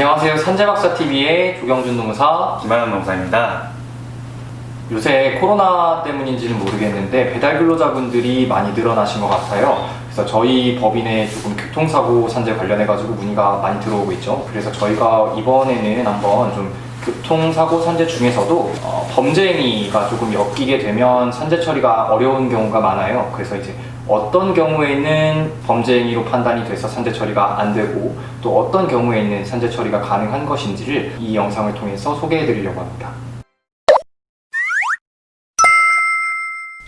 안녕하세요. 산재박사TV의 조경준 농사 김하연 농사입니다. 요새 코로나 때문인지는 모르겠는데 배달 근로자분들이 많이 늘어나신 것 같아요. 그래서 저희 법인에 조금 교통사고 산재 관련해가지고 문의가 많이 들어오고 있죠. 그래서 저희가 이번에는 한번 좀 교통사고 산재 중에서도 범죄 행위가 조금 엮이게 되면 산재 처리가 어려운 경우가 많아요. 그래서 이제 어떤 경우에는 범죄 행위로 판단이 돼서 산재 처리가 안 되고 또 어떤 경우에는 산재 처리가 가능한 것인지를 이 영상을 통해서 소개해 드리려고 합니다.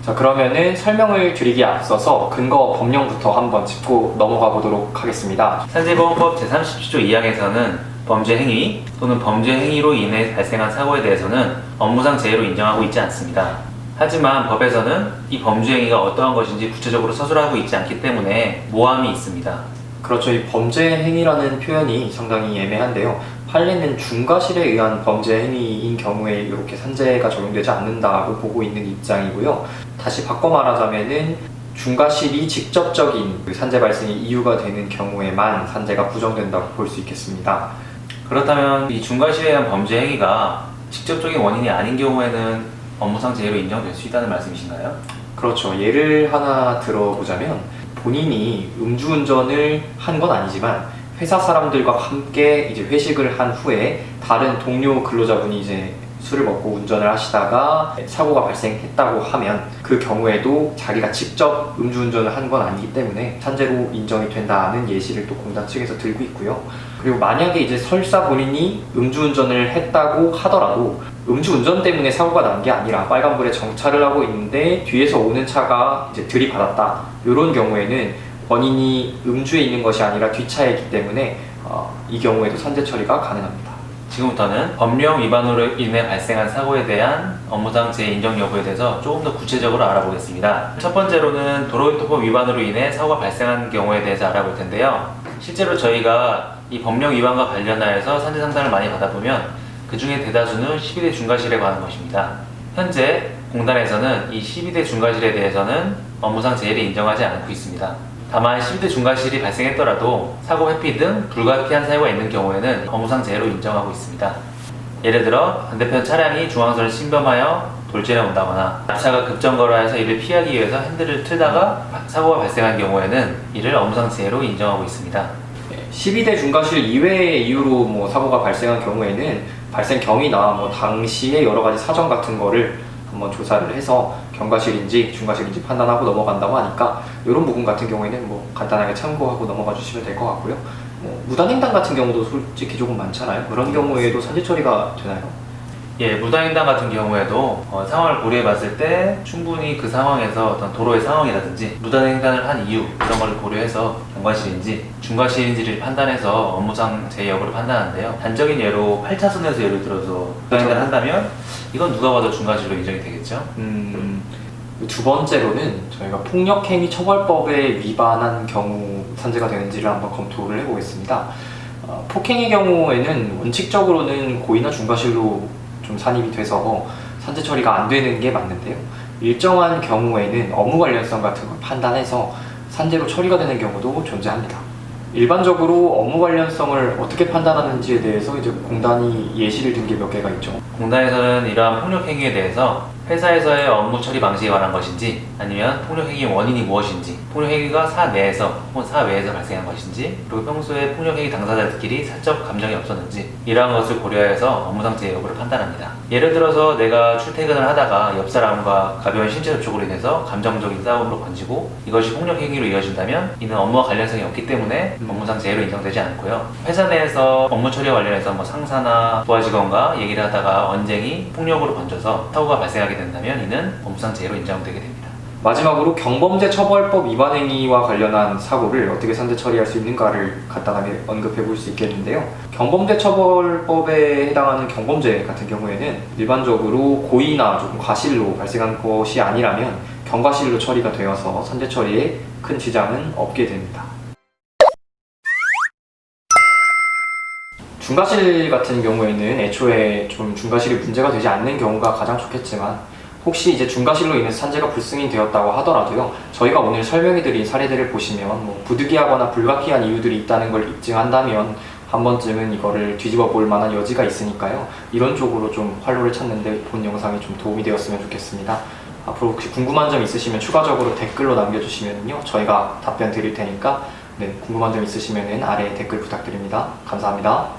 자, 그러면은 설명을 드리기에 앞서서 근거 법령부터 한번 짚고 넘어가 보도록 하겠습니다. 산재보험법 제37조 2항에서는 범죄 행위 또는 범죄 행위로 인해 발생한 사고에 대해서는 업무상 재해로 인정하고 있지 않습니다. 하지만 법에서는 이 범죄 행위가 어떠한 것인지 구체적으로 서술하고 있지 않기 때문에 모함이 있습니다. 그렇죠. 이 범죄 행위라는 표현이 상당히 애매한데요. 판례는 중과실에 의한 범죄 행위인 경우에 이렇게 산재가 적용되지 않는다고 보고 있는 입장이고요. 다시 바꿔 말하자면은 중과실이 직접적인 산재 발생의 이유가 되는 경우에만 산재가 부정된다고 볼 수 있겠습니다. 그렇다면 이 중과실에 의한 범죄 행위가 직접적인 원인이 아닌 경우에는 업무상 재해로 인정될 수 있다는 말씀이신가요? 그렇죠. 예를 하나 들어보자면 본인이 음주운전을 한 건 아니지만 회사 사람들과 함께 이제 회식을 한 후에 다른 동료 근로자분이 이제 술을 먹고 운전을 하시다가 사고가 발생했다고 하면 그 경우에도 자기가 직접 음주운전을 한 건 아니기 때문에 산재로 인정이 된다는 예시를 또 공단 측에서 들고 있고요. 그리고 만약에 이제 설사 본인이 음주운전을 했다고 하더라도 음주운전 때문에 사고가 난 게 아니라 빨간불에 정차를 하고 있는데 뒤에서 오는 차가 이제 들이받았다. 이런 경우에는 원인이 음주에 있는 것이 아니라 뒷차에 있기 때문에 이 경우에도 산재 처리가 가능합니다. 지금부터는 법령 위반으로 인해 발생한 사고에 대한 업무상 재해 인정 여부에 대해서 조금 더 구체적으로 알아보겠습니다. 첫 번째로는 도로교통법 위반으로 인해 사고가 발생한 경우에 대해서 알아볼 텐데요. 실제로 저희가 이 법령 위반과 관련하여서 산재 상담을 많이 받아보면 그 중에 대다수는 12대 중과실에 관한 것입니다. 현재 공단에서는 이 12대 중과실에 대해서는 업무상 재해를 인정하지 않고 있습니다. 다만 12대 중과실이 발생했더라도 사고 회피 등 불가피한 사유가 있는 경우에는 업무상 재해로 인정하고 있습니다. 예를 들어 반대편 차량이 중앙선을 침범하여 돌진해 온다거나 앞차가 급정거를 해서 이를 피하기 위해서 핸들을 틀다가 사고가 발생한 경우에는 이를 업무상 재해로 인정하고 있습니다. 12대 중과실 이외의 이유로 뭐 사고가 발생한 경우에는 발생 경위나 뭐 당시의 여러 가지 사정 같은 거를 한번 조사를 해서 경과실인지 중과실인지 판단하고 넘어간다고 하니까 이런 부분 같은 경우에는 뭐 간단하게 참고하고 넘어가 주시면 될 것 같고요. 뭐 무단횡단 같은 경우도 솔직히 조금 많잖아요. 그런 경우에도 산재 처리가 되나요? 예, 무단횡단 같은 경우에도 상황을 고려해 봤을 때 충분히 그 상황에서 어떤 도로의 상황이라든지 무단횡단을 한 이유 이런 걸 고려해서 경과실인지 중과실인지를 판단해서 업무상 재해 여부를 판단하는데요. 단적인 예로 8차선에서 예를 들어서 무단횡단을 한다면 이건 누가 봐도 중과실로 인정이 되겠죠. 두 번째로는 저희가 폭력행위 처벌법에 위반한 경우 산재가 되는지를 한번 검토를 해보겠습니다. 폭행의 경우에는 원칙적으로는 고의나 중과실로 좀 산입이 돼서 산재 처리가 안 되는 게 맞는데요. 일정한 경우에는 업무 관련성 같은 걸 판단해서 산재로 처리가 되는 경우도 존재합니다. 일반적으로 업무 관련성을 어떻게 판단하는지에 대해서 이제 공단이 예시를 든 게 몇 개가 있죠. 공단에서는 이러한 폭력행위에 대해서 회사에서의 업무 처리 방식에 관한 것인지 아니면 폭력행위의 원인이 무엇인지 폭력행위가 사 내에서 혹은 사 외에서 발생한 것인지 그리고 평소에 폭력행위 당사자들끼리 사적 감정이 없었는지 이러한 것을 고려해서 업무상 재해 여부를 판단합니다. 예를 들어서 내가 출퇴근을 하다가 옆 사람과 가벼운 신체 접촉으로 인해서 감정적인 싸움으로 번지고 이것이 폭력행위로 이어진다면 이는 업무와 관련성이 없기 때문에 업무상 재해로 인정되지 않고요. 회사 내에서 업무 처리와 관련해서 뭐 상사나 부하 직원과 얘기를 하다가 언쟁이 폭력으로 번져서 사고가 발생하게 된다면 이는 업무상 재해로 인정되게 됩니다. 마지막으로 경범죄 처벌법 위반 행위와 관련한 사고를 어떻게 산재 처리할 수 있는가를 간단하게 언급해 볼 수 있겠는데요. 경범죄 처벌법에 해당하는 경범죄 같은 경우에는 일반적으로 고의나 조금 과실로 발생한 것이 아니라면 경과실로 처리가 되어서 산재 처리에 큰 지장은 없게 됩니다. 중과실 같은 경우에는 애초에 좀 중과실이 문제가 되지 않는 경우가 가장 좋겠지만 혹시 이제 중과실로 인해서 산재가 불승인 되었다고 하더라도요, 저희가 오늘 설명해드린 사례들을 보시면 뭐 부득이하거나 불가피한 이유들이 있다는 걸 입증한다면 한 번쯤은 이거를 뒤집어 볼 만한 여지가 있으니까요. 이런 쪽으로 좀 활로를 찾는데 본 영상이 좀 도움이 되었으면 좋겠습니다. 앞으로 혹시 궁금한 점 있으시면 추가적으로 댓글로 남겨주시면요, 저희가 답변 드릴 테니까, 네, 궁금한 점 있으시면 아래에 댓글 부탁드립니다. 감사합니다.